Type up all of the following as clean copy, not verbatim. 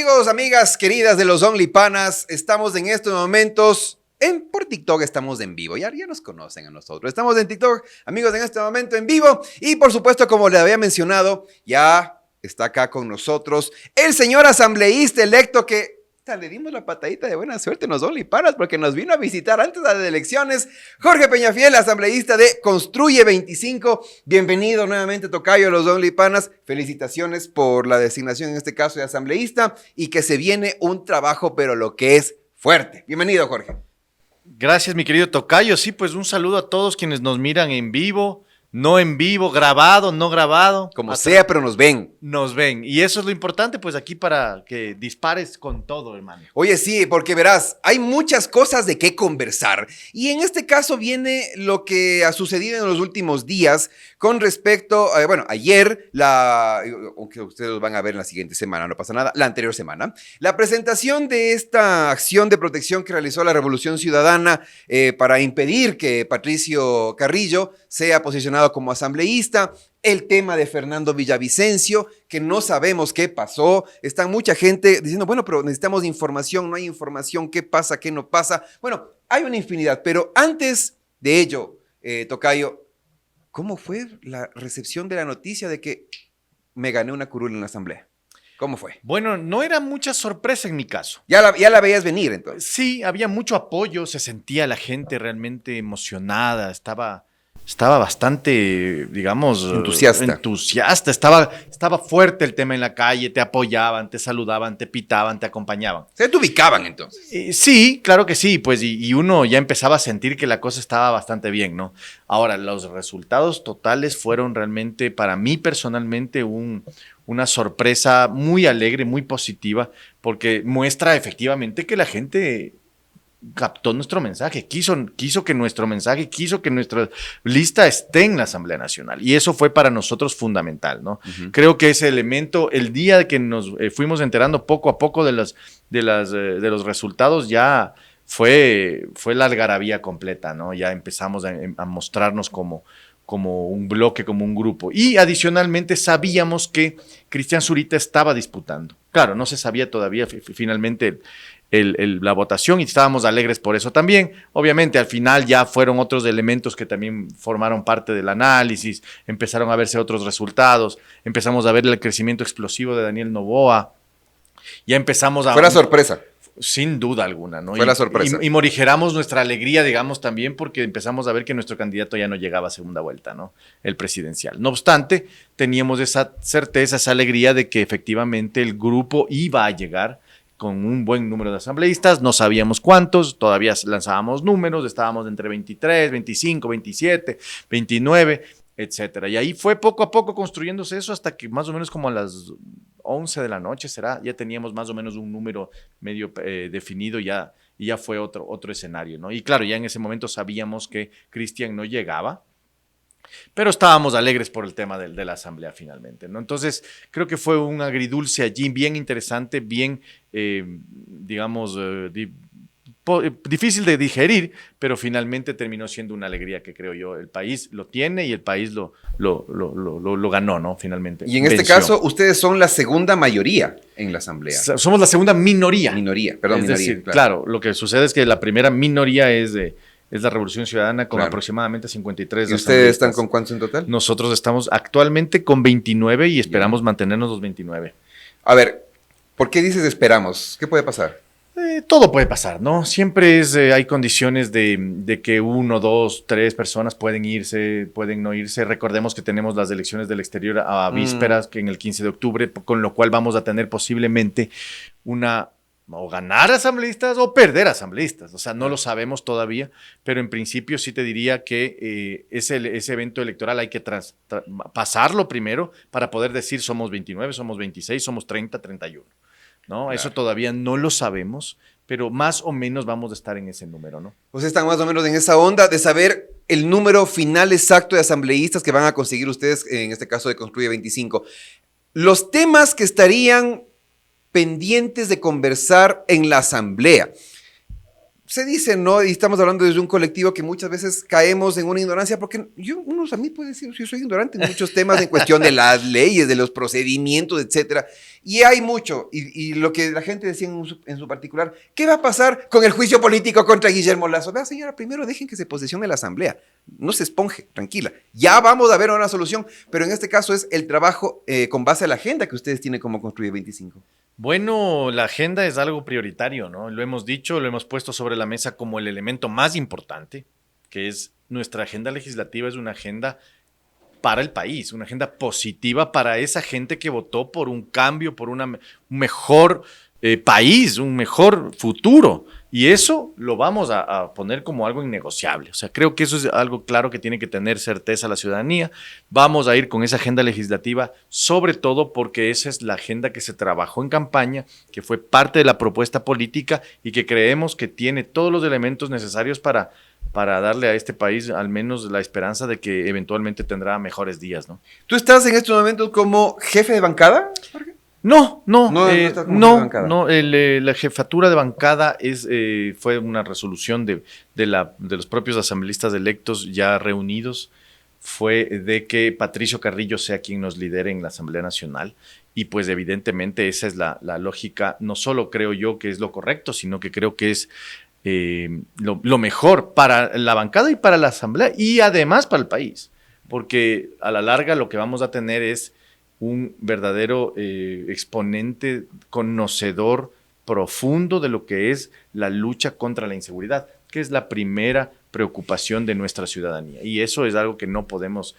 Amigos, amigas queridas de los Only Panas, estamos en estos momentos por TikTok, estamos en vivo, ya nos conocen a nosotros, estamos en TikTok, amigos, en este momento en vivo, y por supuesto, como les había mencionado, ya está acá con nosotros el señor asambleísta electo que le dimos la patadita de buena suerte en los Only Panas porque nos vino a visitar antes de las elecciones. Jorge Peñafiel, asambleísta de Construye 25. Bienvenido nuevamente, tocayo, a los Only Panas. Felicitaciones por la designación, en este caso, de asambleísta, y que se viene un trabajo, pero lo que es fuerte. Bienvenido, Jorge. Gracias, mi querido tocayo. Sí, pues un saludo a todos quienes nos miran en vivo, no en vivo, grabado, no grabado. Como sea, pero nos ven. Nos ven. Y eso es lo importante, pues aquí para que dispares con todo, hermano. Oye, sí, porque verás, hay muchas cosas de qué conversar. Y en este caso viene lo que ha sucedido en los últimos días con respecto, ayer, aunque ustedes lo van a ver en la siguiente semana, no pasa nada, la anterior semana, la presentación de esta acción de protección que realizó la Revolución Ciudadana para impedir que Patricio Carrillo sea posicionado como asambleísta. El tema de Fernando Villavicencio, que no sabemos qué pasó. Está mucha gente diciendo, bueno, pero necesitamos información, no hay información, ¿qué pasa, qué no pasa? Bueno, hay una infinidad, pero antes de ello, tocayo, ¿cómo fue la recepción de la noticia de que me gané una curul en la asamblea? ¿Cómo fue? Bueno, no era mucha sorpresa en mi caso. Ya la veías venir, entonces. Sí, había mucho apoyo, se sentía la gente realmente emocionada, estaba bastante, digamos, entusiasta. Estaba fuerte el tema en la calle, te apoyaban, te saludaban, te pitaban, te acompañaban. ¿Se te ubicaban entonces? Sí, claro que sí, pues y uno ya empezaba a sentir que la cosa estaba bastante bien, ¿no? Ahora, los resultados totales fueron realmente, para mí personalmente, una sorpresa muy alegre, muy positiva, porque muestra efectivamente que la gente captó nuestro mensaje, quiso que nuestro mensaje, quiso que nuestra lista esté en la Asamblea Nacional, y eso fue para nosotros fundamental, ¿no? Uh-huh. Creo que ese elemento, el día que nos fuimos enterando poco a poco de los resultados, ya fue la algarabía completa, ¿no? Ya empezamos a mostrarnos como un bloque, como un grupo. Y adicionalmente sabíamos que Cristian Zurita estaba disputando. Claro, no se sabía todavía finalmente la votación y estábamos alegres por eso también. Obviamente al final ya fueron otros elementos que también formaron parte del análisis, empezaron a verse otros resultados, empezamos a ver el crecimiento explosivo de Daniel Noboa, ya empezamos a... Fue la sorpresa. Sin duda alguna, ¿no? Fue la sorpresa. Y morigeramos nuestra alegría, digamos, también porque empezamos a ver que nuestro candidato ya no llegaba a segunda vuelta, ¿no? El presidencial. No obstante, teníamos esa certeza, esa alegría de que efectivamente el grupo iba a llegar con un buen número de asambleístas, no sabíamos cuántos, todavía lanzábamos números, estábamos entre 23, 25, 27, 29, etcétera. Y ahí fue poco a poco construyéndose eso hasta que más o menos como a las 11 de la noche ya teníamos más o menos un número medio definido y ya fue otro escenario, ¿no? Y claro, ya en ese momento sabíamos que Cristian no llegaba, pero estábamos alegres por el tema de la asamblea finalmente, ¿no? Entonces, creo que fue un agridulce allí bien interesante, bien, difícil de digerir, pero finalmente terminó siendo una alegría que creo yo el país lo tiene y el país lo ganó, ¿no? Finalmente. Y en este caso, ustedes son la segunda mayoría en la asamblea. Somos la segunda minoría. Minoría. Es decir, claro, lo que sucede es que la primera minoría es la Revolución Ciudadana con aproximadamente 53. ¿Y ustedes están con cuántos en total? Nosotros estamos actualmente con 29 y esperamos mantenernos los 29. A ver, ¿por qué dices esperamos? ¿Qué puede pasar? Todo puede pasar, ¿no? Siempre hay condiciones de que 1, 2, 3 personas pueden irse, pueden no irse. Recordemos que tenemos las elecciones del exterior a vísperas, que en el 15 de octubre, con lo cual vamos a tener posiblemente o ganar asambleístas o perder asambleístas. O sea, no lo sabemos todavía, pero en principio sí te diría que ese evento electoral hay que pasarlo primero para poder decir somos 29, somos 26, somos 30, 31. ¿No? Claro. Eso todavía no lo sabemos, pero más o menos vamos a estar en ese número, ¿no? Pues están más o menos en esa onda de saber el número final exacto de asambleístas que van a conseguir ustedes, en este caso de Construye 25. Los temas que estarían pendientes de conversar en la asamblea. se dice, ¿no? Y estamos hablando desde un colectivo que muchas veces caemos en una ignorancia, porque uno a mí puede decir, yo soy ignorante en muchos temas en cuestión de las leyes, de los procedimientos, etcétera. Y hay mucho, y lo que la gente decía en su particular, ¿qué va a pasar con el juicio político contra Guillermo Lazo? Vea, señora, primero dejen que se posesione la asamblea, no se esponje, tranquila. Ya vamos a ver una solución, pero en este caso es el trabajo con base a la agenda que ustedes tienen como Construye 25. Bueno, la agenda es algo prioritario, ¿no? Lo hemos dicho, lo hemos puesto sobre la mesa como el elemento más importante, que es nuestra agenda legislativa, es una agenda para el país, una agenda positiva para esa gente que votó por un cambio, por un mejor país, un mejor futuro. Y eso lo vamos a poner como algo innegociable. O sea, creo que eso es algo claro que tiene que tener certeza la ciudadanía. Vamos a ir con esa agenda legislativa, sobre todo porque esa es la agenda que se trabajó en campaña, que fue parte de la propuesta política y que creemos que tiene todos los elementos necesarios para darle a este país al menos la esperanza de que eventualmente tendrá mejores días, ¿no? ¿Tú estás en estos momentos como jefe de bancada, Jorge? No, la jefatura de bancada fue una resolución de los propios asambleístas electos ya reunidos, fue de que Patricio Carrillo sea quien nos lidere en la Asamblea Nacional y pues evidentemente esa es la lógica, no solo creo yo que es lo correcto, sino que creo que es lo mejor para la bancada y para la Asamblea y además para el país, porque a la larga lo que vamos a tener es un verdadero exponente conocedor profundo de lo que es la lucha contra la inseguridad, que es la primera preocupación de nuestra ciudadanía. Y eso es algo que no podemos,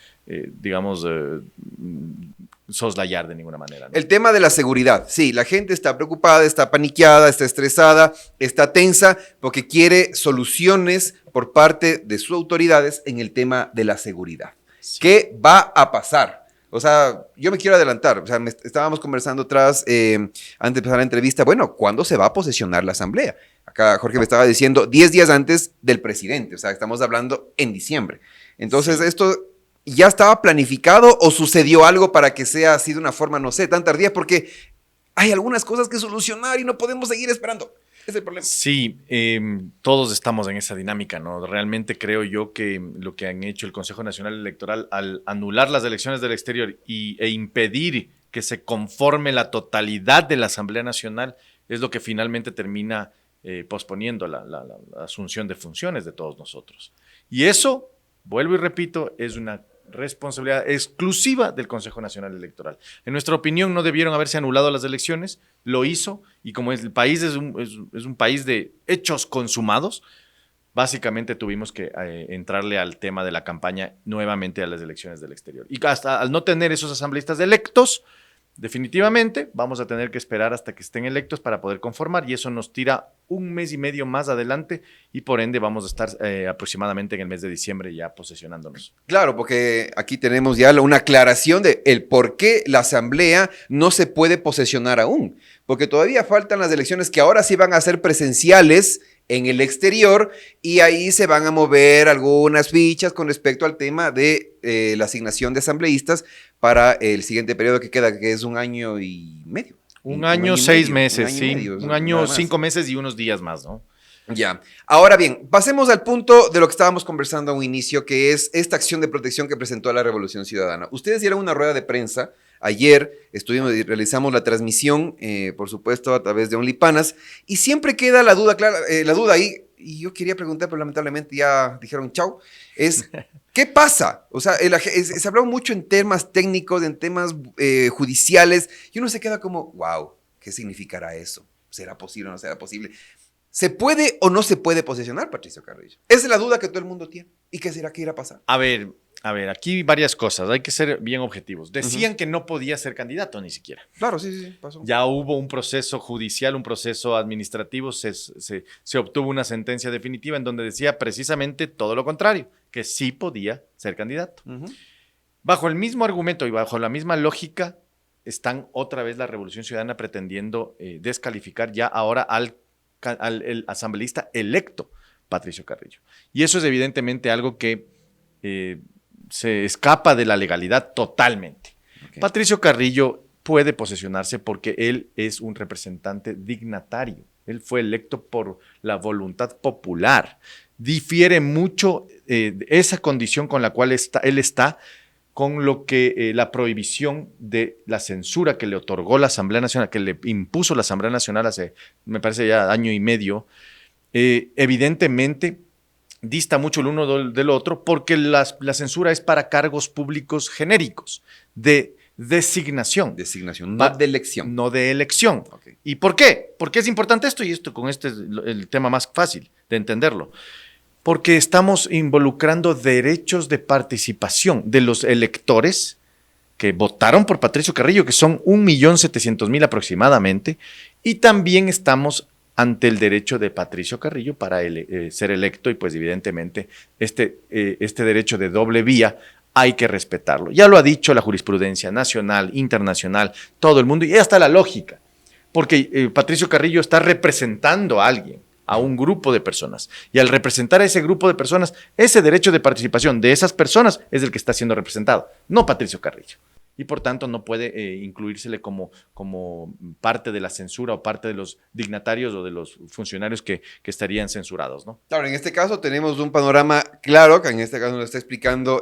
soslayar de ninguna manera, ¿no? El tema de la seguridad. Sí, la gente está preocupada, está paniqueada, está estresada, está tensa porque quiere soluciones por parte de sus autoridades en el tema de la seguridad. Sí. ¿Qué va a pasar? O sea, yo me quiero adelantar. O sea, estábamos conversando antes de empezar la entrevista. Bueno, ¿cuándo se va a posesionar la asamblea? Acá Jorge me estaba diciendo 10 días antes del presidente. O sea, estamos hablando en diciembre. Entonces, sí. ¿Esto ya estaba planificado o sucedió algo para que sea así de una forma, no sé, tan tardía? Porque hay algunas cosas que solucionar y no podemos seguir esperando. Es el problema. Sí, todos estamos en esa dinámica, ¿no? Realmente creo yo que lo que han hecho el Consejo Nacional Electoral al anular las elecciones del exterior e impedir que se conforme la totalidad de la Asamblea Nacional es lo que finalmente termina posponiendo la asunción de funciones de todos nosotros. Y eso, vuelvo y repito, es una responsabilidad exclusiva del Consejo Nacional Electoral. En nuestra opinión, no debieron haberse anulado las elecciones, lo hizo, y como el país es un país de hechos consumados, básicamente tuvimos que entrarle al tema de la campaña nuevamente a las elecciones del exterior. Y hasta al no tener esos asambleístas electos, definitivamente vamos a tener que esperar hasta que estén electos para poder conformar, y eso nos tira un mes y medio más adelante y por ende vamos a estar aproximadamente en el mes de diciembre ya posesionándonos. Claro, porque aquí tenemos ya una aclaración de el por qué la asamblea no se puede posesionar aún, porque todavía faltan las elecciones que ahora sí van a ser presenciales en el exterior y ahí se van a mover algunas fichas con respecto al tema de la asignación de asambleístas para el siguiente periodo que queda, que es 1 año y medio. Un año, 6 meses, sí. Un año, 5 meses y unos días más, ¿no? Ya. Ahora bien, pasemos al punto de lo que estábamos conversando a un inicio, que es esta acción de protección que presentó la Revolución Ciudadana. Ustedes dieron una rueda de prensa. Ayer realizamos la transmisión, por supuesto, a través de OnlyPanas, y siempre queda la duda, claro, la duda ahí, y yo quería preguntar, pero lamentablemente ya dijeron chau, es, ¿qué pasa? O sea, se habló mucho en temas técnicos, en temas judiciales, y uno se queda como, wow, ¿qué significará eso? ¿Será posible o no será posible? ¿Se puede o no se puede posesionar, Patricio Carrillo? Esa es la duda que todo el mundo tiene. ¿Y qué será que irá a pasar? A ver, aquí varias cosas, hay que ser bien objetivos. Decían que no podía ser candidato ni siquiera. Claro, sí, pasó. Ya hubo un proceso judicial, un proceso administrativo, se obtuvo una sentencia definitiva en donde decía precisamente todo lo contrario, que sí podía ser candidato. Bajo el mismo argumento y bajo la misma lógica, están otra vez la Revolución Ciudadana pretendiendo descalificar ya ahora al asambleísta electo, Patricio Carrillo. Y eso es evidentemente algo que se escapa de la legalidad totalmente. Okay. Patricio Carrillo puede posesionarse porque él es un representante dignatario. Él fue electo por la voluntad popular. Difiere mucho esa condición con la cual él está con lo que la prohibición de la censura que le otorgó la Asamblea Nacional, que le impuso la Asamblea Nacional hace, me parece ya año y medio, evidentemente dista mucho el uno del otro porque la censura es para cargos públicos genéricos, de designación. Designación, no de elección. No de elección. Okay. ¿Y por qué? ¿Por qué es importante esto? Y esto con este es el tema más fácil de entenderlo. Porque estamos involucrando derechos de participación de los electores que votaron por Patricio Carrillo, que son 1.700.000 aproximadamente, y también estamos ante el derecho de Patricio Carrillo para ser electo, y pues evidentemente este derecho de doble vía hay que respetarlo. Ya lo ha dicho la jurisprudencia nacional, internacional, todo el mundo, y hasta la lógica, porque Patricio Carrillo está representando a alguien, a un grupo de personas. Y al representar a ese grupo de personas, ese derecho de participación de esas personas es el que está siendo representado, no Patricio Carrillo. Y por tanto no puede incluírsele como parte de la censura o parte de los dignatarios o de los funcionarios que estarían censurados, ¿no? Claro, en este caso tenemos un panorama claro, que en este caso nos está explicando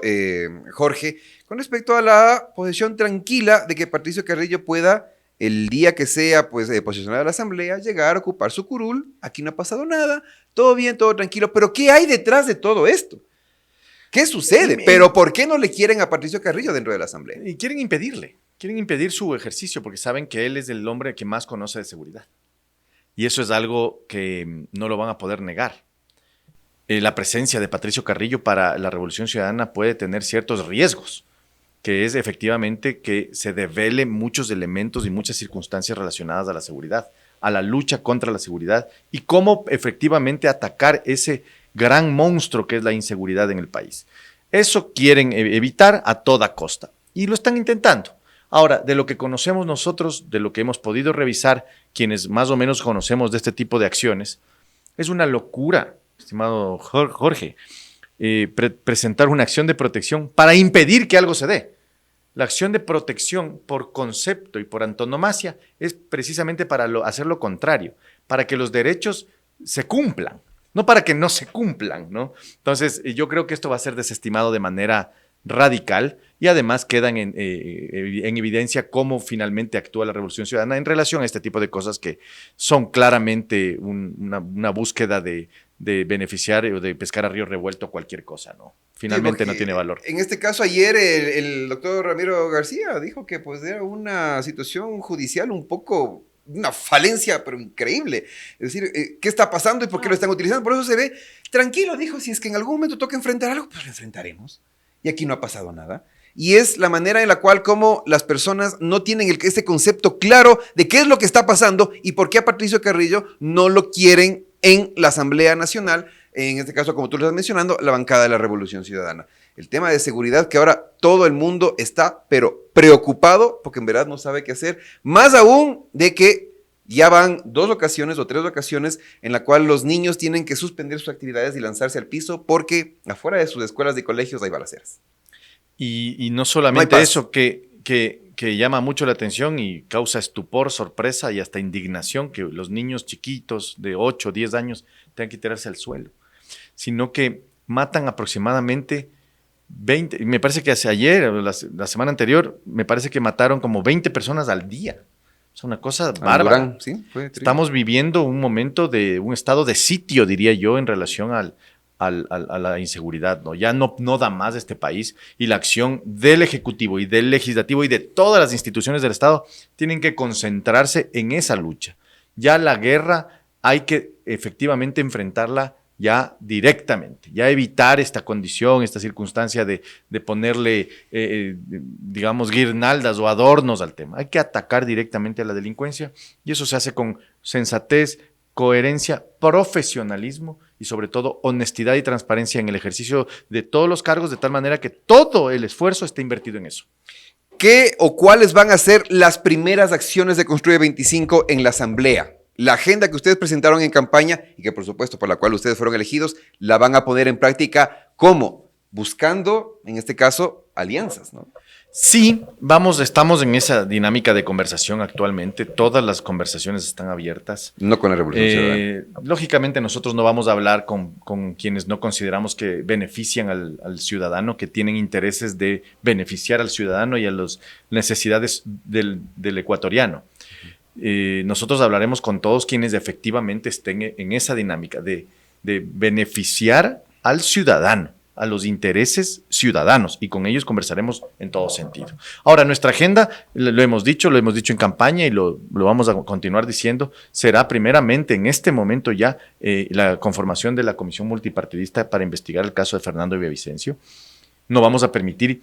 Jorge, con respecto a la posición tranquila de que Patricio Carrillo pueda, el día que sea posesionado a la asamblea, llegar a ocupar su curul. Aquí no ha pasado nada, todo bien, todo tranquilo. Pero ¿qué hay detrás de todo esto? ¿Qué sucede? ¿Pero por qué no le quieren a Patricio Carrillo dentro de la asamblea? Y quieren impedir su ejercicio porque saben que él es el hombre que más conoce de seguridad. Y eso es algo que no lo van a poder negar. La presencia de Patricio Carrillo para la Revolución Ciudadana puede tener ciertos riesgos, que es efectivamente que se develen muchos elementos y muchas circunstancias relacionadas a la seguridad, a la lucha contra la seguridad y cómo efectivamente atacar ese gran monstruo que es la inseguridad en el país. Eso quieren evitar a toda costa y lo están intentando. Ahora, de lo que conocemos nosotros, de lo que hemos podido revisar, quienes más o menos conocemos de este tipo de acciones, es una locura, estimado Jorge, presentar una acción de protección para impedir que algo se dé. La acción de protección por concepto y por antonomasia es precisamente para hacer lo contrario, para que los derechos se cumplan, no para que no se cumplan, ¿no? Entonces, yo creo que esto va a ser desestimado de manera radical y además quedan en evidencia cómo finalmente actúa la Revolución Ciudadana en relación a este tipo de cosas que son claramente una búsqueda de beneficiar o de pescar a río revuelto cualquier cosa, ¿no? Finalmente no tiene valor. En este caso, ayer el doctor Ramiro García dijo que pues era una situación judicial un poco, una falencia, pero increíble. Es decir, ¿qué está pasando y por qué lo están utilizando? Por eso se ve tranquilo, dijo, si es que en algún momento toca enfrentar algo, pues lo enfrentaremos. Y aquí no ha pasado nada. Y es la manera en la cual como las personas no tienen este concepto claro de qué es lo que está pasando y por qué a Patricio Carrillo no lo quieren en la Asamblea Nacional, en este caso, como tú lo estás mencionando, la bancada de la Revolución Ciudadana. El tema de seguridad que ahora todo el mundo está, pero preocupado, porque en verdad no sabe qué hacer, más aún de que ya van 2 ocasiones o 3 ocasiones en la cual los niños tienen que suspender sus actividades y lanzarse al piso porque afuera de sus escuelas y colegios hay balaceras. Y no solamente no eso, que llama mucho la atención y causa estupor, sorpresa y hasta indignación que los niños chiquitos de 8 o 10 años tengan que tirarse al suelo, sino que matan aproximadamente 20, me parece que hace ayer, la semana anterior, me parece que mataron como 20 personas al día. Es una cosa bárbara. ¿Sí? Estamos viviendo un momento de un estado de sitio, diría yo, en relación a la inseguridad, ¿no? Ya no da más este país y la acción del Ejecutivo y del Legislativo y de todas las instituciones del Estado tienen que concentrarse en esa lucha. Ya la guerra hay que efectivamente enfrentarla ya directamente, ya evitar esta condición, esta circunstancia de ponerle, digamos, guirnaldas o adornos al tema. Hay que atacar directamente a la delincuencia y eso se hace con sensatez, coherencia, profesionalismo y sobre todo honestidad y transparencia en el ejercicio de todos los cargos, de tal manera que todo el esfuerzo esté invertido en eso. ¿Qué o cuáles van a ser las primeras acciones de Construye 25 en la Asamblea? La agenda que ustedes presentaron en campaña y que por supuesto por la cual ustedes fueron elegidos, la van a poner en práctica ¿cómo? buscando, en este caso, alianzas, ¿no? Sí, estamos en esa dinámica de conversación actualmente. Todas las conversaciones están abiertas. No con la Revolución Ciudadana. Lógicamente nosotros no vamos a hablar con quienes no consideramos que benefician al ciudadano, que tienen intereses de beneficiar al ciudadano y a las necesidades del ecuatoriano. Nosotros hablaremos con todos quienes efectivamente estén en esa dinámica de beneficiar al ciudadano, a los intereses ciudadanos, y con ellos conversaremos en todo sentido. Ahora, nuestra agenda, lo hemos dicho en campaña y lo vamos a continuar diciendo, será primeramente en este momento ya la conformación de la comisión multipartidista para investigar el caso de Fernando Villavicencio. No vamos a permitir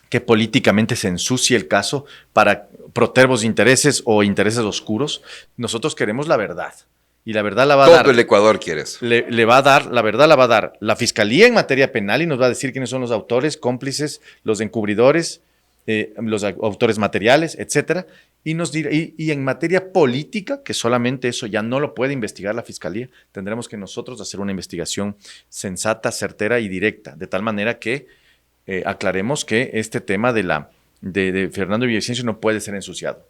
que políticamente se ensucie el caso para protervos intereses o intereses oscuros. Nosotros queremos la verdad. Y la verdad la va a dar. Todo el Ecuador quiere eso. Le va a dar, la verdad la va a dar la Fiscalía en materia penal y nos va a decir quiénes son los autores, cómplices, los encubridores, los autores materiales, etcétera. Y en materia política, que solamente eso ya no lo puede investigar la Fiscalía, tendremos que nosotros hacer una investigación sensata, certera y directa, de tal manera que aclaremos que este tema de Fernando Villavicencio no puede ser ensuciado.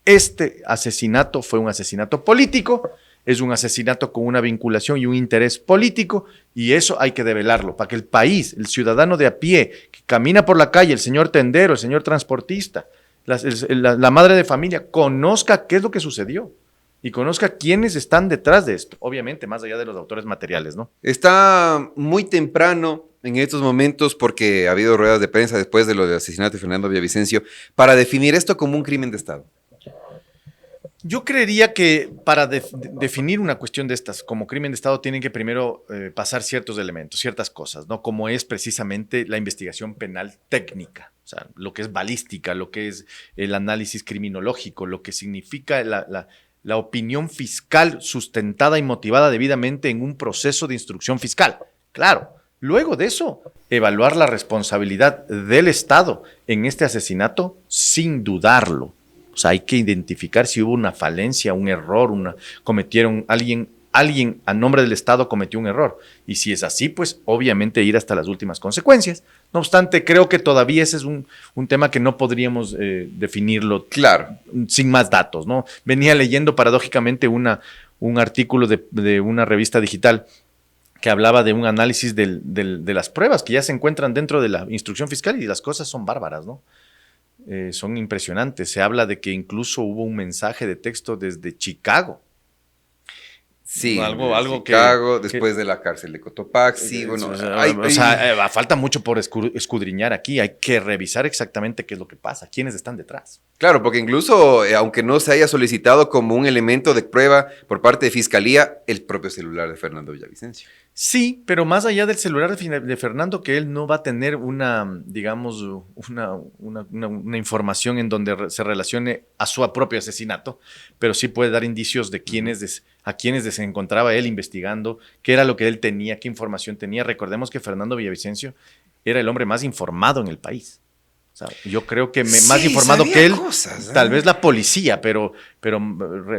Este asesinato fue un asesinato político, es un asesinato con una vinculación y un interés político, y eso hay que develarlo para que el país, el ciudadano de a pie, que camina por la calle, el señor tendero, el señor transportista, la madre de familia, conozca qué es lo que sucedió y conozca quiénes están detrás de esto, obviamente más allá de los autores materiales, ¿no? Está muy temprano en estos momentos, porque ha habido ruedas de prensa después de lo del asesinato de Fernando Villavicencio, para definir esto como un crimen de Estado. Yo creería que para definir una cuestión de estas como crimen de Estado tienen que primero pasar ciertos elementos, ciertas cosas, ¿no? Como es precisamente la investigación penal técnica, o sea, lo que es balística, lo que es el análisis criminológico, lo que significa la opinión fiscal sustentada y motivada debidamente en un proceso de instrucción fiscal. Claro, luego de eso, evaluar la responsabilidad del Estado en este asesinato sin dudarlo. O sea, hay que identificar si hubo una falencia, un error, alguien a nombre del Estado cometió un error. Y si es así, pues obviamente ir hasta las últimas consecuencias. No obstante, creo que todavía ese es un tema que no podríamos definirlo claro, sin más datos, ¿no? Venía leyendo paradójicamente un artículo de una revista digital que hablaba de un análisis de las pruebas que ya se encuentran dentro de la instrucción fiscal, y las cosas son bárbaras, ¿no? Son impresionantes. Se habla de que incluso hubo un mensaje de texto desde Chicago. Sí, algo Chicago, después de la cárcel de Cotopaxi. Bueno, falta mucho por escudriñar aquí. Hay que revisar exactamente qué es lo que pasa, quiénes están detrás. Claro, porque incluso, aunque no se haya solicitado como un elemento de prueba por parte de Fiscalía, el propio celular de Fernando Villavicencio. Sí, pero más allá del celular de Fernando, que él no va a tener una información en donde se relacione a su propio asesinato, pero sí puede dar indicios de a quienes se encontraba él investigando, qué era lo que él tenía, qué información tenía. Recordemos que Fernando Villavicencio era el hombre más informado en el país. O sea, yo creo que más informado que él, tal vez la policía, pero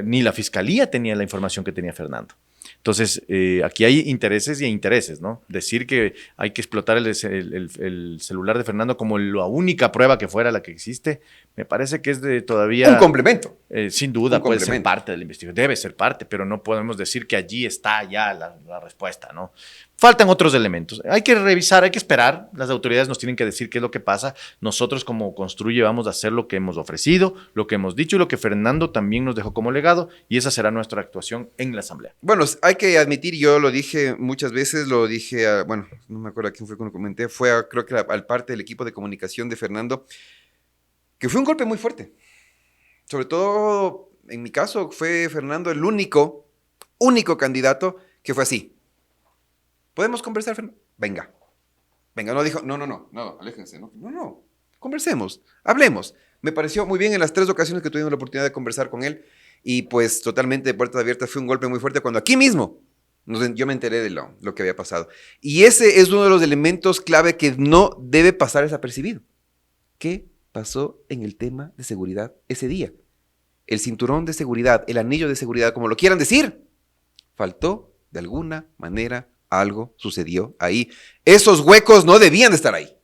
ni la Fiscalía tenía la información que tenía Fernando. Entonces, aquí hay intereses y intereses, ¿no? Decir que hay que explotar el celular de Fernando como la única prueba que fuera la que existe, me parece que es todavía... Un complemento. Sin duda, puede ser parte de la investigación, debe ser parte, pero no podemos decir que allí está ya la respuesta, ¿no? Faltan otros elementos. Hay que revisar, hay que esperar. Las autoridades nos tienen que decir qué es lo que pasa. Nosotros como Construye vamos a hacer lo que hemos ofrecido, lo que hemos dicho y lo que Fernando también nos dejó como legado, y esa será nuestra actuación en la Asamblea. Bueno, hay que admitir, yo lo dije muchas veces, lo dije no me acuerdo a quién fue cuando comenté, creo que al parte del equipo de comunicación de Fernando, que fue un golpe muy fuerte. Sobre todo, en mi caso, fue Fernando el único candidato que fue así. ¿Podemos conversar, Fernando? Venga, no dijo, no, aléjense, no, conversemos, hablemos. Me pareció muy bien en las 3 ocasiones que tuvimos la oportunidad de conversar con él, y pues totalmente de puertas abiertas. Fue un golpe muy fuerte cuando aquí mismo yo me enteré de lo que había pasado. Y ese es uno de los elementos clave que no debe pasar desapercibido. ¿Qué pasó en el tema de seguridad ese día? El cinturón de seguridad, el anillo de seguridad, como lo quieran decir, faltó de alguna manera algo sucedió ahí. Esos huecos no debían de estar ahí.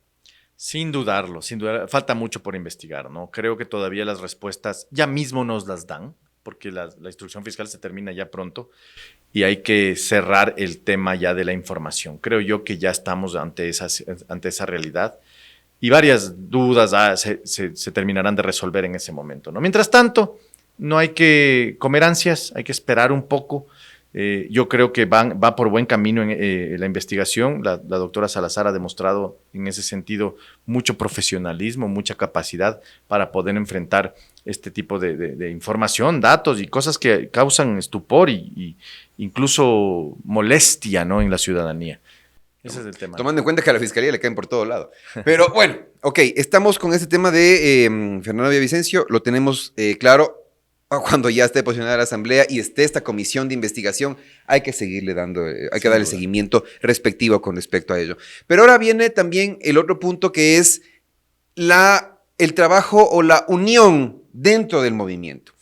Sin dudarlo, sin dudar. Falta mucho por investigar, ¿no? Creo que todavía las respuestas ya mismo nos las dan, porque la instrucción fiscal se termina ya pronto y hay que cerrar el tema ya de la información. Creo yo que ya estamos ante esa realidad y varias dudas se terminarán de resolver en ese momento, ¿no? Mientras tanto, no hay que comer ansias, hay que esperar un poco. Yo creo que va por buen camino en la investigación. La doctora Salazar ha demostrado en ese sentido mucho profesionalismo, mucha capacidad para poder enfrentar este tipo de información, datos y cosas que causan estupor y incluso molestia, ¿no?, en la ciudadanía. Ese es el tema. Tomando en cuenta que a la fiscalía le caen por todo lado. Pero bueno, ok, estamos con este tema de Fernando Villavicencio, lo tenemos claro. Cuando ya esté posicionada la asamblea y esté esta comisión de investigación, hay que seguirle dando, hay que darle seguimiento respectivo con respecto a ello. Pero ahora viene también el otro punto, que es el trabajo o la unión dentro del movimiento.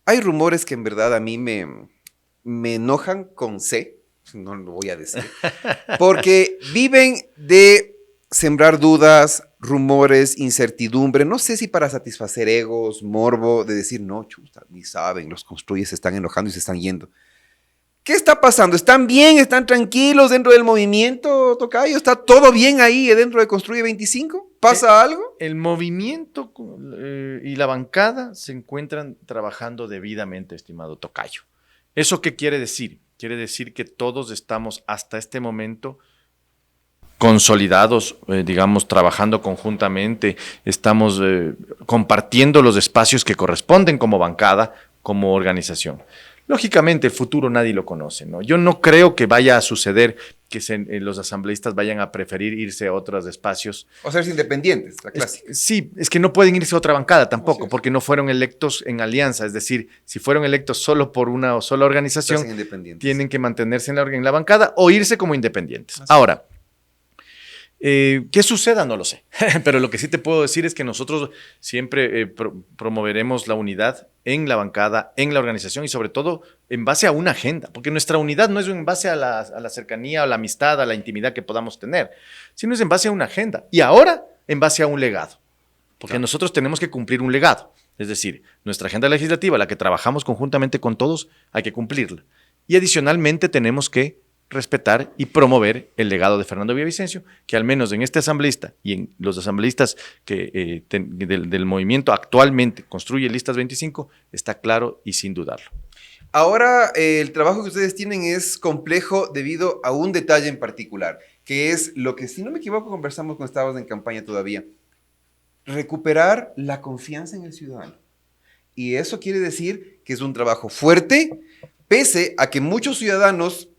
Hay rumores que en verdad a mí me enojan con C, no lo voy a decir, porque viven de sembrar dudas, rumores, incertidumbre, no sé si para satisfacer egos, morbo, de decir, no, chuta, ni saben, los construyes se están enojando y se están yendo. ¿Qué está pasando? ¿Están bien? ¿Están tranquilos dentro del movimiento, Tocayo? ¿Está todo bien ahí dentro de Construye 25? ¿Pasa algo? El movimiento y la bancada se encuentran trabajando debidamente, estimado Tocayo. ¿Eso qué quiere decir? Quiere decir que todos estamos hasta este momento consolidados, digamos, trabajando conjuntamente, estamos compartiendo los espacios que corresponden como bancada, como organización. Lógicamente, el futuro nadie lo conoce, ¿no? Yo no creo que vaya a suceder que los asambleístas vayan a preferir irse a otros espacios. O ser independientes, la clásica. Sí, es que no pueden irse a otra bancada tampoco, porque no fueron electos en alianza. Es decir, si fueron electos solo por una sola organización, tienen que mantenerse en la bancada o irse como independientes. Así. Ahora, ¿qué suceda? No lo sé, pero lo que sí te puedo decir es que nosotros siempre promoveremos la unidad en la bancada, en la organización y sobre todo en base a una agenda, porque nuestra unidad no es en base a la cercanía, a la amistad, a la intimidad que podamos tener, sino es en base a una agenda y ahora en base a un legado, porque nosotros tenemos que cumplir un legado, es decir, nuestra agenda legislativa, la que trabajamos conjuntamente con todos, hay que cumplirla y adicionalmente tenemos que respetar y promover el legado de Fernando Villavicencio, que al menos en este asambleísta y en los asambleístas que del movimiento actualmente construye Listas 25, está claro y sin dudarlo. Ahora, el trabajo que ustedes tienen es complejo debido a un detalle en particular, que es lo que, si no me equivoco, conversamos cuando estábamos en campaña todavía, recuperar la confianza en el ciudadano. Y eso quiere decir que es un trabajo fuerte, pese a que muchos ciudadanos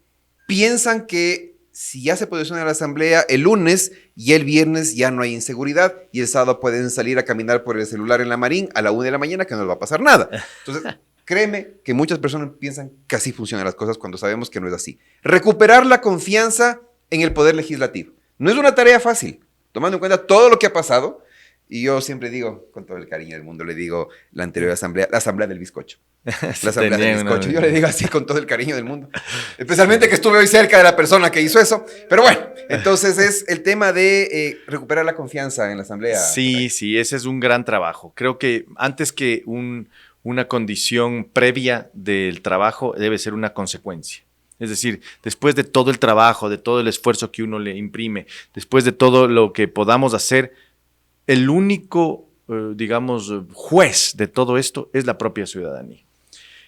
piensan que si ya se posiciona la asamblea el lunes y el viernes ya no hay inseguridad y el sábado pueden salir a caminar por el celular en la Marín a la 1 de la mañana que no les va a pasar nada. Entonces, créeme que muchas personas piensan que así funcionan las cosas cuando sabemos que no es así. Recuperar la confianza en el poder legislativo. No es una tarea fácil, tomando en cuenta todo lo que ha pasado. Y yo siempre digo, con todo el cariño del mundo, le digo la anterior asamblea, la asamblea del bizcocho. La asamblea del bizcocho. Yo le digo así con todo el cariño del mundo. Especialmente que estuve hoy cerca de la persona que hizo eso. Pero bueno, entonces es el tema de recuperar la confianza en la asamblea. Sí, sí, ese es un gran trabajo. Creo que antes que una condición previa del trabajo debe ser una consecuencia. Es decir, después de todo el trabajo, de todo el esfuerzo que uno le imprime, después de todo lo que podamos hacer, el único, digamos, juez de todo esto es la propia ciudadanía.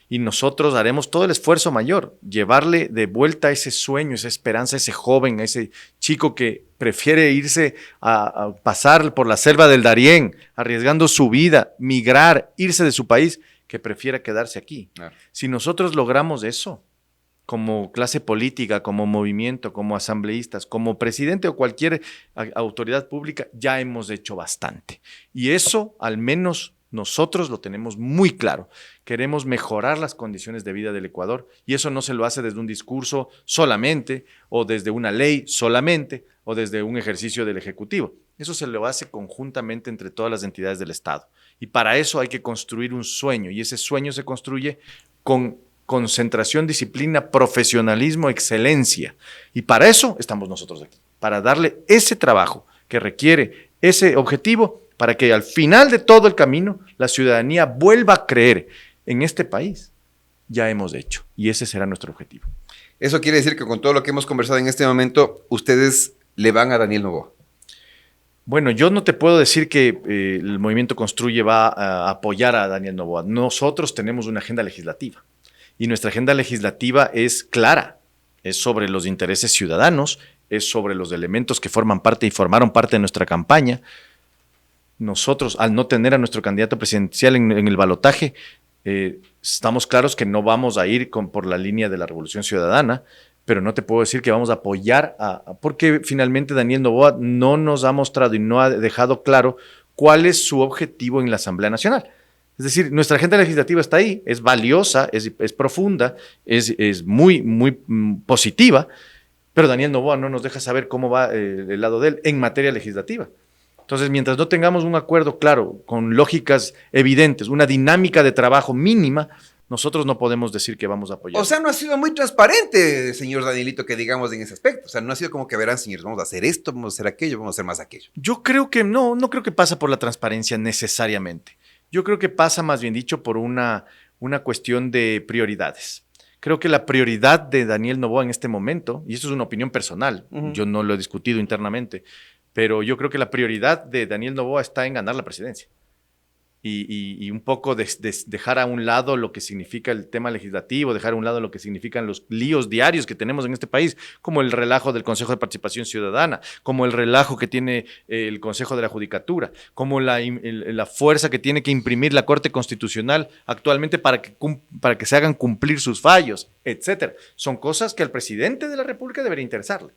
Y nosotros haremos todo el esfuerzo mayor, llevarle de vuelta ese sueño, esa esperanza, ese joven, ese chico que prefiere irse a pasar por la selva del Darién, arriesgando su vida, migrar, irse de su país, que prefiera quedarse aquí. Claro. Si nosotros logramos eso, como clase política, como movimiento, como asambleístas, como presidente o cualquier autoridad pública, ya hemos hecho bastante. Y eso, al menos nosotros lo tenemos muy claro. Queremos mejorar las condiciones de vida del Ecuador y eso no se lo hace desde un discurso solamente o desde una ley solamente o desde un ejercicio del Ejecutivo. Eso se lo hace conjuntamente entre todas las entidades del Estado. Y para eso hay que construir un sueño y ese sueño se construye con concentración, disciplina, profesionalismo, excelencia. Y para eso estamos nosotros aquí, para darle ese trabajo que requiere ese objetivo, para que al final de todo el camino la ciudadanía vuelva a creer en este país. Ya hemos hecho, y ese será nuestro objetivo. Eso quiere decir que con todo lo que hemos conversado en este momento, ustedes le van a Daniel Noboa. Bueno, yo no te puedo decir que el Movimiento Construye va a apoyar a Daniel Noboa. Nosotros tenemos una agenda legislativa y nuestra agenda legislativa es clara, es sobre los intereses ciudadanos, es sobre los elementos que forman parte y formaron parte de nuestra campaña. Nosotros, al no tener a nuestro candidato presidencial en el balotaje, estamos claros que no vamos a ir por la línea de la Revolución Ciudadana, pero no te puedo decir que vamos a apoyar, porque finalmente Daniel Noboa no nos ha mostrado y no ha dejado claro cuál es su objetivo en la Asamblea Nacional. Es decir, nuestra agenda legislativa está ahí, es valiosa, es profunda, es muy positiva, pero Daniel Noboa no nos deja saber cómo va el lado de él en materia legislativa. Entonces, mientras no tengamos un acuerdo claro, con lógicas evidentes, una dinámica de trabajo mínima, nosotros no podemos decir que vamos a apoyar. O sea, no ha sido muy transparente, señor Danielito, que digamos en ese aspecto. O sea, no ha sido como que verán, señores, vamos a hacer esto, vamos a hacer aquello, vamos a hacer más aquello. Yo creo que no creo que pasa por la transparencia necesariamente. Yo creo que pasa, más bien dicho, por una cuestión de prioridades. Creo que la prioridad de Daniel Noboa en este momento, y esto es una opinión personal, yo no lo he discutido internamente, pero yo creo que la prioridad de Daniel Noboa está en ganar la presidencia. Y un poco dejar a un lado lo que significa el tema legislativo, dejar a un lado lo que significan los líos diarios que tenemos en este país, como el relajo del Consejo de Participación Ciudadana, como el relajo que tiene el Consejo de la Judicatura, como la fuerza que tiene que imprimir la Corte Constitucional actualmente para que se hagan cumplir sus fallos, etcétera. Son cosas que al presidente de la República debería interesarle.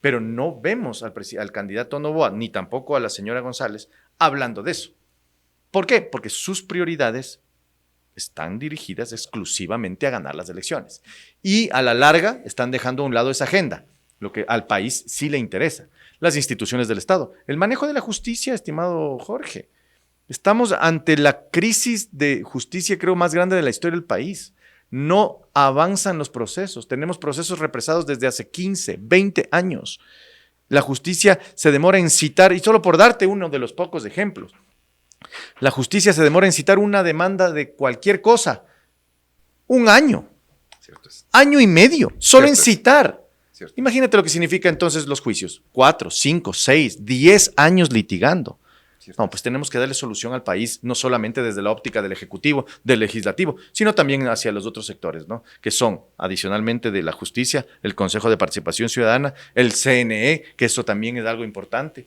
Pero no vemos al candidato Noboa, ni tampoco a la señora González, hablando de eso. ¿Por qué? Porque sus prioridades están dirigidas exclusivamente a ganar las elecciones. Y a la larga están dejando a un lado esa agenda, lo que al país sí le interesa. Las instituciones del Estado. El manejo de la justicia, estimado Jorge. Estamos ante la crisis de justicia, creo, más grande de la historia del país. No avanzan los procesos. Tenemos procesos represados desde hace 15, 20 años. La justicia se demora en citar, y solo por darte uno de los pocos ejemplos, la justicia se demora en citar una demanda de cualquier cosa. Un año. Cierto es. Año y medio. Solo Cierto en citar. Cierto. Imagínate lo que significa entonces los juicios. 4, 5, 6, 10 años litigando. Cierto. No, pues tenemos que darle solución al país, no solamente desde la óptica del Ejecutivo, del Legislativo, sino también hacia los otros sectores, ¿no? Que son, adicionalmente de la justicia, el Consejo de Participación Ciudadana, el CNE, que eso también es algo importante.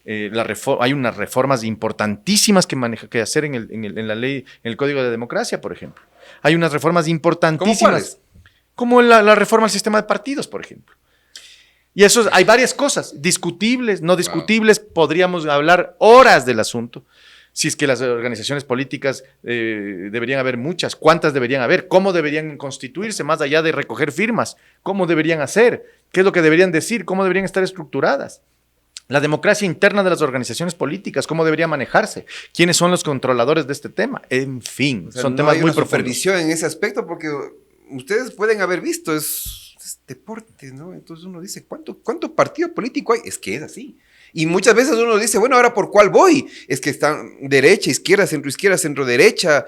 Hay unas reformas importantísimas que hacer en la ley, en el Código de Democracia, por ejemplo. Hay unas reformas importantísimas. ¿Cómo cuáles? Como la reforma al sistema de partidos, por ejemplo. Y eso, hay varias cosas, discutibles, no discutibles, podríamos hablar horas del asunto. Si es que las organizaciones políticas deberían haber muchas, cuántas deberían haber, cómo deberían constituirse, más allá de recoger firmas, cómo deberían hacer, qué es lo que deberían decir, cómo deberían estar estructuradas. La democracia interna de las organizaciones políticas, cómo debería manejarse, quiénes son los controladores de este tema, en fin, O sea, son no temas hay muy una profundos. supervisión en ese aspecto porque ustedes pueden haber visto, es deporte, ¿no? Entonces uno dice, ¿cuánto partido político hay? Es que es así. Y muchas veces uno dice, bueno, ¿ahora por cuál voy? Es que están derecha, izquierda, centro derecha.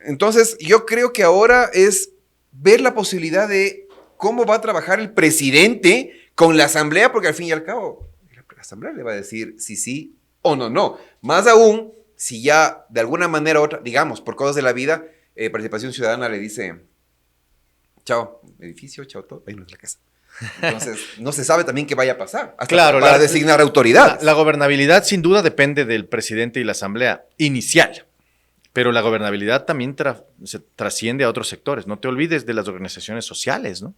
Entonces yo creo que ahora es ver la posibilidad de cómo va a trabajar el presidente con la asamblea, porque al fin y al cabo la asamblea le va a decir si sí o no. Más aún, si ya de alguna manera u otra, digamos, por cosas de la vida, Participación Ciudadana le dice, chao edificio, chao todo, ahí no es la casa. Entonces, no se sabe también qué vaya a pasar, hasta Claro, para designar autoridades. La gobernabilidad sin duda depende del presidente y la asamblea inicial, pero la gobernabilidad también se trasciende a otros sectores. No te olvides de las organizaciones sociales, ¿no?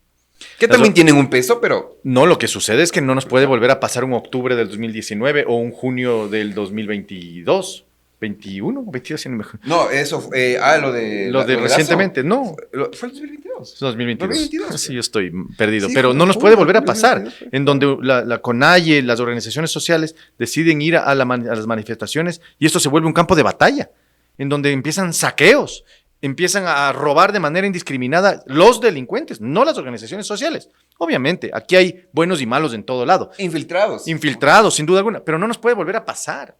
Que también tienen un peso, pero... No, lo que sucede es que no nos puede volver a pasar un octubre del 2019 o un junio del 2022. 21 o 22, si no me acuerdo. No, eso fue... lo de recientemente, no. Fue el 2022. 2022. 2022. Sí, yo estoy perdido. Sí, pero no nos fue puede volver a pasar. 2022. En donde la CONAIE, las organizaciones sociales, deciden ir a las manifestaciones y esto se vuelve un campo de batalla, en donde empiezan saqueos. empiezan a robar de manera indiscriminada los delincuentes, no las organizaciones sociales. Obviamente, aquí hay buenos y malos en todo lado. Infiltrados, sin duda alguna, pero no nos puede volver a pasar.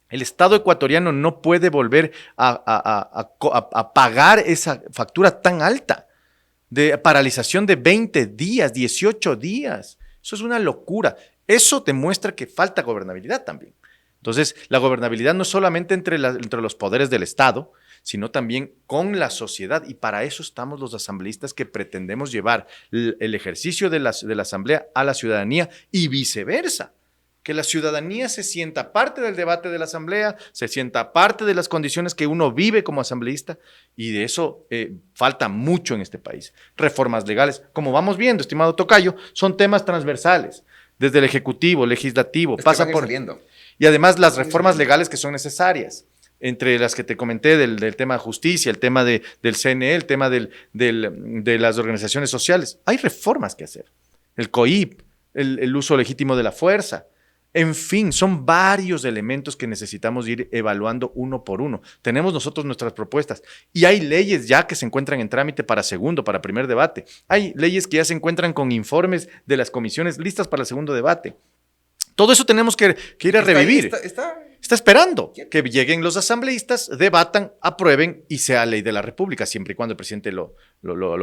El Estado ecuatoriano no puede volver a pagar esa factura tan alta de paralización de 20 días, 18 días. Eso es una locura. Eso demuestra que falta gobernabilidad también. Entonces, la gobernabilidad no es solamente entre los poderes del Estado, sino también con la sociedad. Y para eso estamos los asambleístas que pretendemos llevar el ejercicio de la asamblea a la ciudadanía y viceversa. Que la ciudadanía se sienta parte del debate de la asamblea, se sienta parte de las condiciones que uno vive como asambleísta, y de eso falta mucho en este país. Reformas legales, como vamos viendo, estimado tocayo, son temas transversales, desde el ejecutivo, legislativo, pasa por... Y además las reformas legales que son necesarias, entre las que te comenté del tema de justicia, el tema del CNE, el tema de las organizaciones sociales. Hay reformas que hacer. El COIP, el uso legítimo de la fuerza. En fin, son varios elementos que necesitamos ir evaluando uno por uno. Tenemos nosotros nuestras propuestas y hay leyes ya que se encuentran en trámite para primer debate. Hay leyes que ya se encuentran con informes de las comisiones listas para el segundo debate. Todo eso tenemos que ir a revivir. Está esperando que lleguen los asambleístas, debatan, aprueben y sea ley de la República, siempre y cuando el presidente lo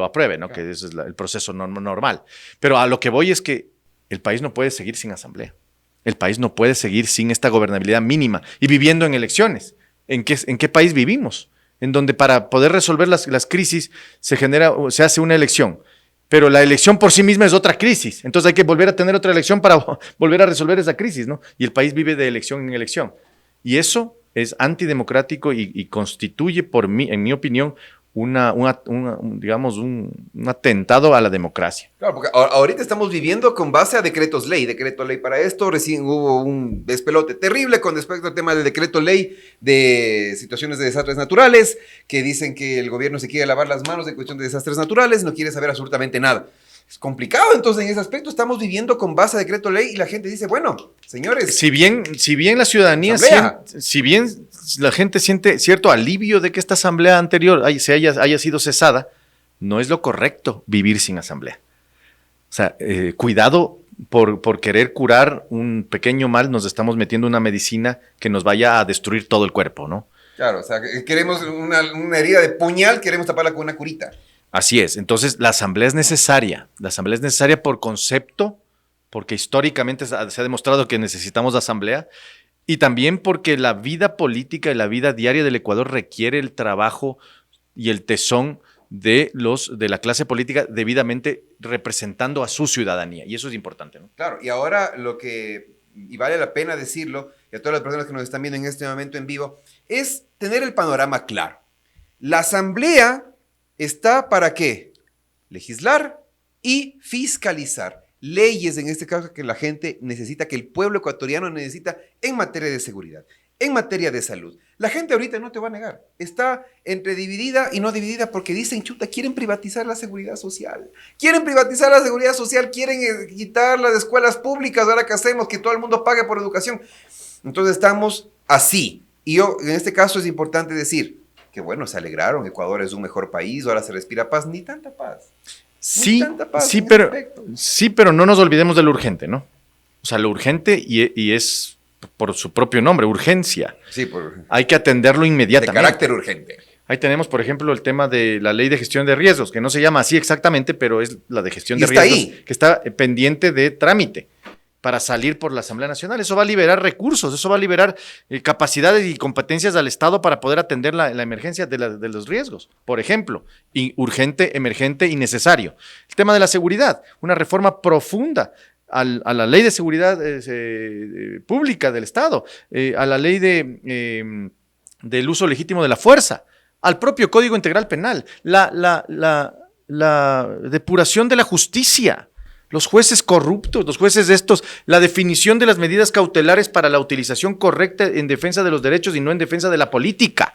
apruebe, ¿no? Claro. Que ese es el proceso normal. Pero a lo que voy es que el país no puede seguir sin asamblea. El país no puede seguir sin esta gobernabilidad mínima y viviendo en elecciones. ¿En qué país vivimos? En donde para poder resolver las crisis se hace una elección. Pero la elección por sí misma es otra crisis. Entonces hay que volver a tener otra elección para volver a resolver esa crisis, ¿no? Y el país vive de elección en elección. Y eso es antidemocrático y constituye, en mi opinión, un atentado a la democracia. Claro, porque ahorita estamos viviendo con base a decreto ley para esto. Recién hubo un despelote terrible con respecto al tema del decreto ley de situaciones de desastres naturales, que dicen que el gobierno se quiere lavar las manos en cuestión de desastres naturales, no quiere saber absolutamente nada. Es complicado, entonces, en ese aspecto estamos viviendo con base a decreto ley y la gente dice, bueno, señores... Si bien la ciudadanía, si bien la gente siente cierto alivio de que esta asamblea anterior haya sido cesada, no es lo correcto vivir sin asamblea. O sea, cuidado por querer curar un pequeño mal, nos estamos metiendo una medicina que nos vaya a destruir todo el cuerpo, ¿no? Claro, o sea, queremos una herida de puñal, queremos taparla con una curita. Así es. Entonces, la asamblea es necesaria. La asamblea es necesaria por concepto, porque históricamente se ha demostrado que necesitamos asamblea, y también porque la vida política y la vida diaria del Ecuador requiere el trabajo y el tesón de la clase política debidamente representando a su ciudadanía. Y eso es importante, ¿no? Claro, y ahora y vale la pena decirlo, y a todas las personas que nos están viendo en este momento en vivo, es tener el panorama claro. La asamblea está para ¿qué? Legislar y fiscalizar leyes, en este caso, que la gente necesita, que el pueblo ecuatoriano necesita en materia de seguridad, en materia de salud. La gente ahorita no te va a negar, está entre dividida y no dividida porque dicen, chuta, quieren privatizar la seguridad social. Quieren privatizar la seguridad social, quieren quitar las escuelas públicas, ahora que hacemos que todo el mundo pague por educación. Entonces estamos así. Y en este caso es importante decir, que bueno, se alegraron, Ecuador es un mejor país, ahora se respira paz, ni tanta paz. Sí, pero no nos olvidemos de lo urgente, ¿no? O sea, lo urgente y es por su propio nombre, urgencia. Sí, hay que atenderlo inmediatamente. De carácter urgente. Ahí tenemos, por ejemplo, el tema de la ley de gestión de riesgos, que no se llama así exactamente, pero es la de gestión de riesgos, que está pendiente de trámite para salir por la Asamblea Nacional. Eso va a liberar recursos, eso va a liberar capacidades y competencias al Estado para poder atender la emergencia de los riesgos. Por ejemplo, urgente, emergente y necesario. El tema de la seguridad, una reforma profunda a la ley de seguridad pública del Estado, a la ley del uso legítimo de la fuerza, al propio Código Integral Penal, la depuración de la justicia. Los jueces corruptos, los jueces la definición de las medidas cautelares para la utilización correcta en defensa de los derechos y no en defensa de la política.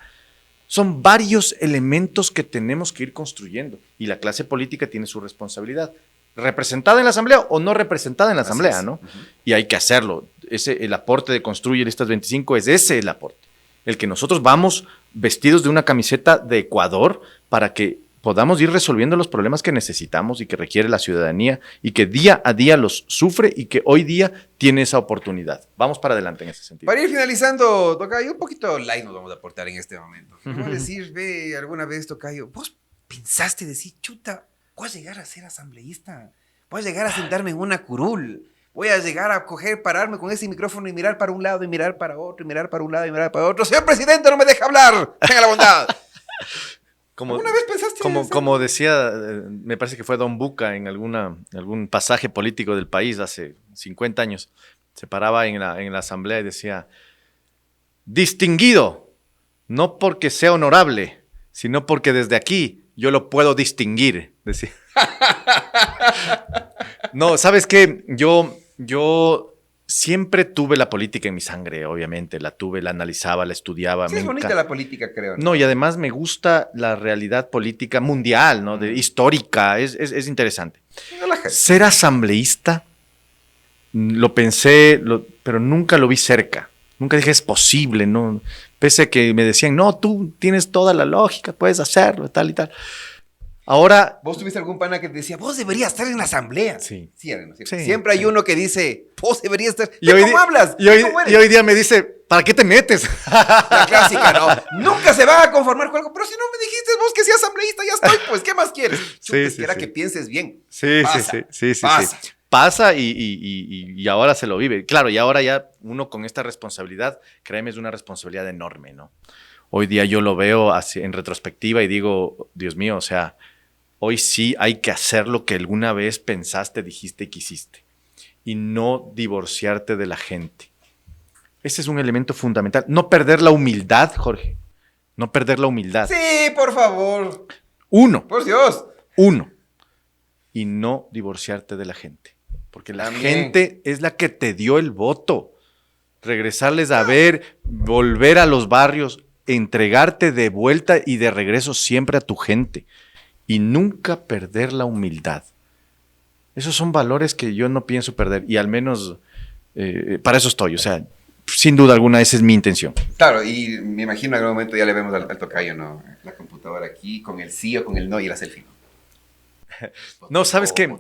Son varios elementos que tenemos que ir construyendo y la clase política tiene su responsabilidad. ¿Representada en la Asamblea o no representada en la Asamblea, no? Y hay que hacerlo. El aporte de Construye Listas 25 es ese el aporte. El que nosotros vamos vestidos de una camiseta de Ecuador para que podamos ir resolviendo los problemas que necesitamos y que requiere la ciudadanía y que día a día los sufre y que hoy día tiene esa oportunidad. Vamos para adelante en ese sentido. Para ir finalizando, Tocayo, un poquito light nos vamos a aportar en este momento. Vamos a decir, ve, alguna vez, Tocayo, vos pensaste decir, chuta, voy a llegar a ser asambleísta, voy a llegar a sentarme en una curul, voy a llegar a pararme con ese micrófono y mirar para un lado y mirar para otro, y mirar para un lado y mirar para otro. Señor presidente, no me deja hablar, tenga la bondad. ¿Alguna vez pensaste como decía, me parece que fue Don Buca en algún pasaje político del país hace 50 años, se paraba en la asamblea y decía, distinguido, no porque sea honorable, sino porque desde aquí yo lo puedo distinguir, decía. No, ¿sabes qué? Yo siempre tuve la política en mi sangre, obviamente. La tuve, la analizaba, la estudiaba. Sí, es bonita la política, creo. No, y además me gusta la realidad política mundial, ¿no? Histórica, es interesante. Ser asambleísta, lo pensé, pero nunca lo vi cerca. Nunca dije, es posible, ¿no? Pese a que me decían, no, tú tienes toda la lógica, puedes hacerlo, tal y tal. Ahora... ¿Vos tuviste algún pana que te decía, vos deberías estar en la asamblea? Sí. Sí, siempre hay uno que dice, vos deberías estar... ¿Cómo hablas? Y hoy día me dice, ¿para qué te metes? La clásica, ¿no? Nunca se va a conformar con algo. Pero si no me dijiste vos que seas asambleísta, ya estoy, pues, ¿qué más quieres? Que pienses bien. Sí. Pasa y ahora se lo vive. Claro, y ahora ya uno con esta responsabilidad, créeme, es una responsabilidad enorme, ¿no? Hoy día yo lo veo en retrospectiva y digo, Dios mío, o sea... Hoy sí hay que hacer lo que alguna vez pensaste, dijiste y quisiste. Y no divorciarte de la gente. Ese es un elemento fundamental. No perder la humildad, Jorge. No perder la humildad. Sí, por favor. Uno. Por Dios. Uno. Y no divorciarte de la gente. Porque la gente es la que te dio el voto. Regresarles a ver, volver a los barrios, entregarte de vuelta y de regreso siempre a tu gente. Y nunca perder la humildad. Esos son valores que yo no pienso perder y al menos para eso estoy. O sea, sin duda alguna esa es mi intención. Claro, y me imagino en algún momento ya le vemos al Tocayo, ¿no? La computadora aquí con el sí o con el no y la selfie. No, ¿sabes qué?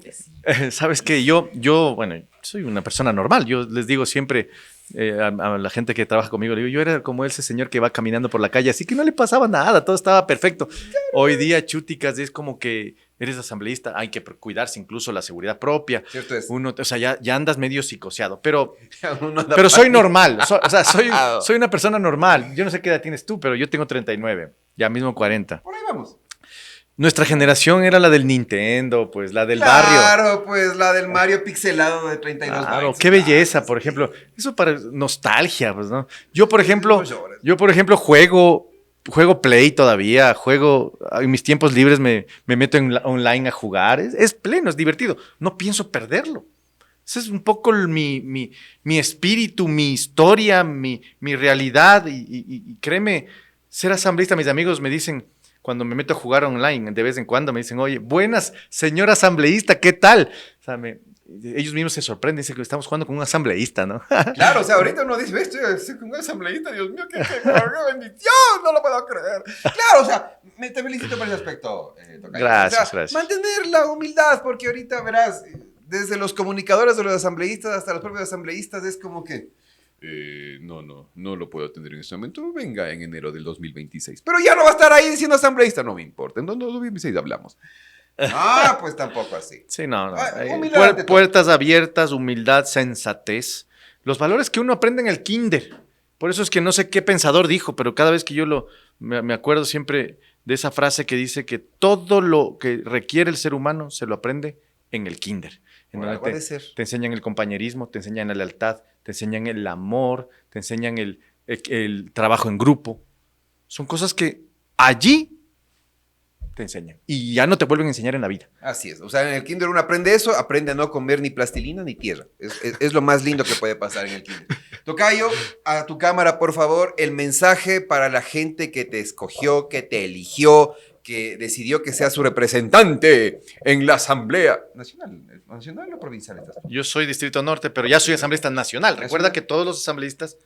¿Sabes qué? Yo, bueno, soy una persona normal. Yo les digo siempre a la gente que trabaja conmigo, le digo, yo era como ese señor que va caminando por la calle, así que no le pasaba nada, todo estaba perfecto. Hoy día, chuticas, es como que eres asambleísta, hay que cuidarse incluso la seguridad propia. Cierto es. Uno, o sea, ya andas medio psicoseado, pero soy normal. O sea, soy una persona normal. Yo no sé qué edad tienes tú, pero yo tengo 39, ya mismo 40. Por ahí vamos. Nuestra generación era la del Nintendo, pues la del barrio. Claro, pues la del Mario pixelado de 32 Claro, bytes. qué belleza, por ejemplo. Eso para nostalgia, pues, ¿no? Yo, por ejemplo, juego Play todavía, en mis tiempos libres me meto online a jugar. Es pleno, es divertido. No pienso perderlo. Ese es un poco mi espíritu, mi historia, mi realidad. Y créeme, ser asambleísta, mis amigos me dicen... Cuando me meto a jugar online, de vez en cuando me dicen, oye, buenas, señor asambleísta, ¿qué tal? O sea, ellos mismos se sorprenden, dicen que estamos jugando con un asambleísta, ¿no? Claro, o sea, ahorita uno dice, estoy con un asambleísta, Dios mío, qué bendición, no lo puedo creer. Claro, o sea, te felicito por ese aspecto, Tocayo. Gracias, o sea, gracias. Mantener la humildad, porque ahorita verás, desde los comunicadores de los asambleístas hasta los propios asambleístas, es como que... no lo puedo atender en este momento. Venga en enero del 2026. Pero ya no va a estar ahí diciendo asambleísta. No me importa. En 2026 hablamos. Ah, pues tampoco así. Sí, no. Puertas abiertas, humildad, sensatez. Los valores que uno aprende en el kinder. Por eso es que no sé qué pensador dijo, pero cada vez que yo me acuerdo siempre de esa frase que dice que todo lo que requiere el ser humano se lo aprende en el kinder. En donde te enseñan el compañerismo, te enseñan la lealtad, te enseñan el amor, te enseñan el trabajo en grupo. Son cosas que allí te enseñan y ya no te vuelven a enseñar en la vida. Así es. O sea, en el kinder uno aprende eso, aprende a no comer ni plastilina ni tierra. Es lo más lindo que puede pasar en el kinder. Tocayo, a tu cámara, por favor, el mensaje para la gente que te escogió, que te eligió, que decidió que sea su representante en la Asamblea Nacional o provincial. Yo soy Distrito Norte, pero ya soy asambleísta nacional. Recuerda que todos los asambleístas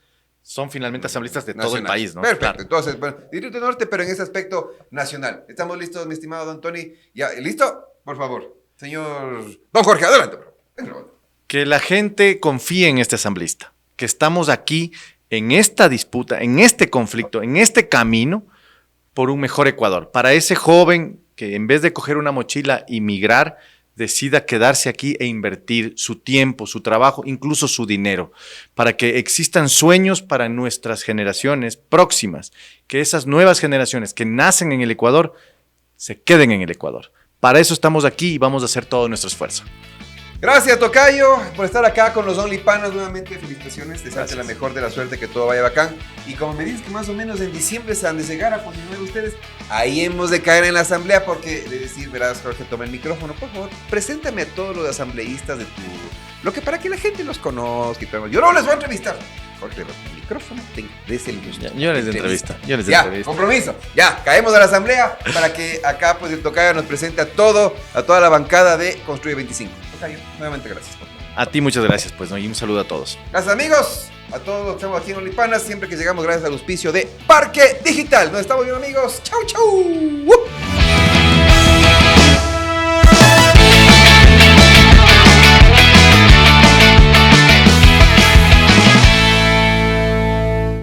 son finalmente asambleístas de todo el Nacional. país, ¿no? Perfecto. Claro. Entonces, bueno, Distrito Norte, pero en ese aspecto nacional. ¿Estamos listos, mi estimado don Tony? ¿Ya listo? Por favor. Señor don Jorge, adelante. Que la gente confíe en este asambleísta, que estamos aquí en esta disputa, en este conflicto, en este camino por un mejor Ecuador. Para ese joven que en vez de coger una mochila y migrar, decida quedarse aquí e invertir su tiempo, su trabajo, incluso su dinero, para que existan sueños para nuestras generaciones próximas, que esas nuevas generaciones que nacen en el Ecuador se queden en el Ecuador. Para eso estamos aquí y vamos a hacer todo nuestro esfuerzo. Gracias, tocayo, por estar acá con los Only Panas. Nuevamente, felicitaciones. Desearte la mejor de la suerte, que todo vaya bacán. Y como me dices que más o menos en diciembre se han de llegar a continuar ustedes, ahí hemos de caer en la asamblea, porque de decir, verás, Jorge, toma el micrófono, por favor, preséntame a todos los asambleístas de tu... Lo que para que la gente los conozca y todo. Yo no les voy a entrevistar. Jorge, el micrófono, des el gusto. Yo les de entrevista. Ya, compromiso. Ya, caemos a la asamblea para que acá pues el tocayo nos presente a toda la bancada de Construye 25. Tocayo, nuevamente gracias. A ti muchas gracias, pues, ¿no? Y un saludo a todos. Gracias, amigos. A todos los que estamos aquí en Olipanas, siempre que llegamos gracias al auspicio de Parque Digital. Nos estamos viendo, amigos. Chau, chau.